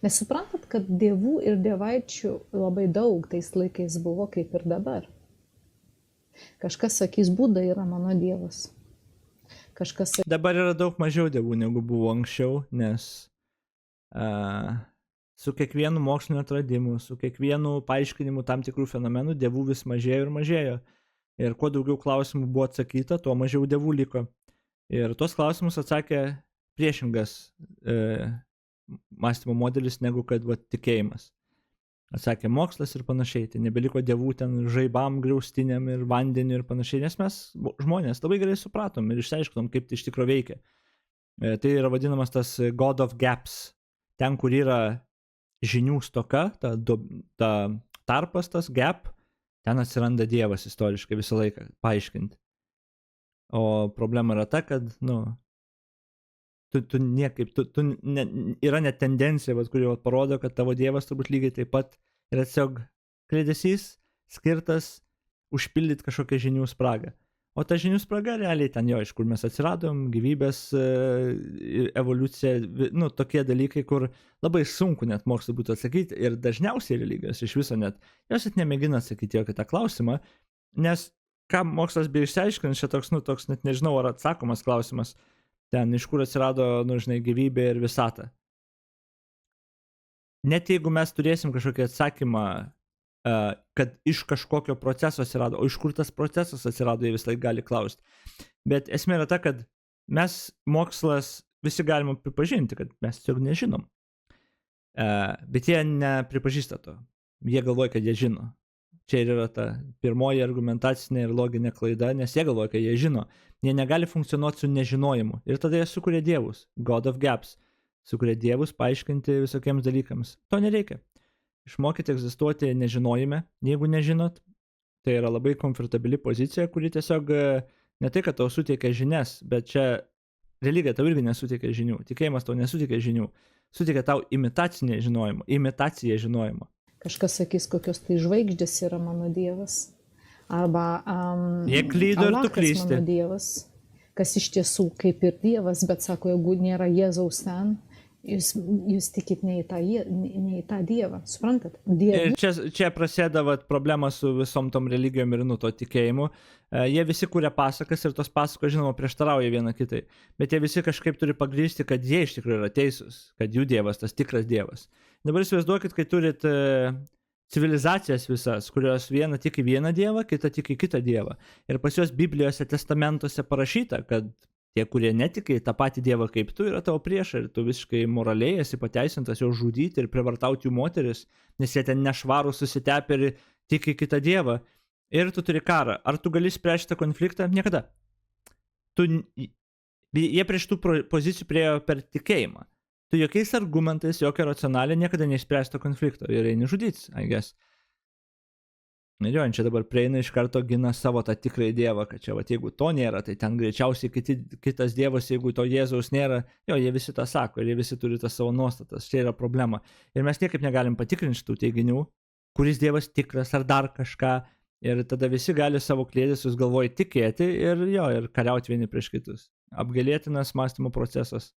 Nes suprantat, kad dievų ir dievaičių labai daug tais laikais buvo, kaip ir dabar. Kažkas sakys, Buda yra mano dievas. Kažkas sakys, Dabar yra daug mažiau dievų negu buvo anksčiau, nes su kiekvienu moksliniu atradimu, su kiekvienu paaiškinimu tam tikrų fenomenų dievų vis mažėjo ir mažėjo. Ir kuo daugiau klausimų buvo atsakyta, tuo mažiau dievų liko. Ir tuos klausimus atsakė priešingas mąstymo modelis negu kad tikėjimas. Atsakė mokslas ir panašiai. Tai nebeliko dievų ten žaibam, griaustiniam ir vandeniu ir panašiai, nes mes žmonės labai gerai supratom ir išsiaiškinom, kaip tai iš tikro veikia. Tai yra vadinamas tas God of Gaps. Ten, kur yra žinių stoka, ta tarpas, tas gap, ten atsiranda dievas istoriškai visą laiką paaiškinti. O problema yra ta, kad, tu niekaip, yra net tendencija, kuri parodo, kad tavo dievas turbūt lygiai taip pat yra tiesiog kliedesys skirtas užpildyti kažkokią žinių spragą. O ta žinių spraga realiai ten iš kur mes atsiradom, gyvybės evoliucija, tokie dalykai, kur labai sunku net mokslui būtų atsakyti ir dažniausiai religijos iš viso net, jos net nemėgina atsakyti jokį tą klausimą, nes ką mokslas bei išsiaiškins, čia toks net nežinau ar atsakomas klausimas, ten iš kur atsirado, gyvybė ir visata. Net jeigu mes turėsim kažkokį atsakymą, kad iš kažkokio proceso atsirado, o iš kur tas procesas atsirado, jie visai gali klausti. Bet esmė yra ta, kad mes mokslas visi galime pripažinti, kad mes tiesiog nežinom. Bet jie nepripažįsta to. Jie galvoja, kad jie žino. Čia ir yra ta pirmoji argumentacinė ir loginė klaida, nes jie galvoja, kad jie žino. Jie negali funkcionuoti su nežinojimu. Ir tada jie sukuria dievus, God of Gaps. Sukuria dievus paaiškinti visokiems dalykams. To nereikia. Išmokyti egzistuoti nežinojime, jeigu nežinot. Tai yra labai komfortabili pozicija, kuri tiesiog ne tai, kad tau suteikia žinias, bet čia religija tau irgi nesuteikia žinių. Tikėjimas tau nesuteikia žinių. Suteikia tau imitaciją žinojimo. Kažkas sakys, kokios tai žvaigždės yra mano dievas. Arba jie klydo ir tu klysti. Mano dievas, kas iš tiesų kaip ir dievas, bet sako, jeigu nėra Jėzaus ten, jūs tikit ne į tą dievą, suprantat? Ir čia prasideda problema su visom tom religijom ir to tikėjimu. Jie visi kuria pasakas ir tos pasakos, žinoma, prieštarauja viena kitai. Bet jie visi kažkaip turi pagrįsti, kad jie iš tikrųjų yra teisūs, kad jų dievas, tas tikras dievas. Dabar įsivaizduokit, kai turit civilizacijas visas, kurios viena tik į vieną dievą, kita tik į kitą dievą. Ir pas juos Biblijose, testamentuose parašyta, kad tie, kurie netiki tą patį dievą kaip tu, yra tavo priešai ir tu visiškai moraliai esi pateisintas jau žudyti ir privartauti jų moteris, nes jie ten nešvarūs susitepę ir tiki kitą dievą. Ir tu turi karą. Ar tu gali spręsti tą konfliktą? Niekada. Jie prieš tų pozicijų priėjo per tikėjimą. Tu jokiais argumentais, jokio racionaliai niekada neišspręsti to konflikto ir eini žudytis, I guess. Ir jo, čia dabar prieina iš karto gina savo tą tikrąjį dievą, kad čia, jeigu to nėra, tai ten greičiausiai kitas dievas, jeigu to Jėzaus nėra, jo, jie visi tą sako ir jie visi turi tas savo nuostatas, čia yra problema. Ir mes niekaip negalim patikrinti tų teiginių, kuris dievas tikras ar dar kažką, ir tada visi gali savo kliedesius galvoj tikėti ir kariauti vieni prieš kitus. Apgailėtinas mąstymo procesas.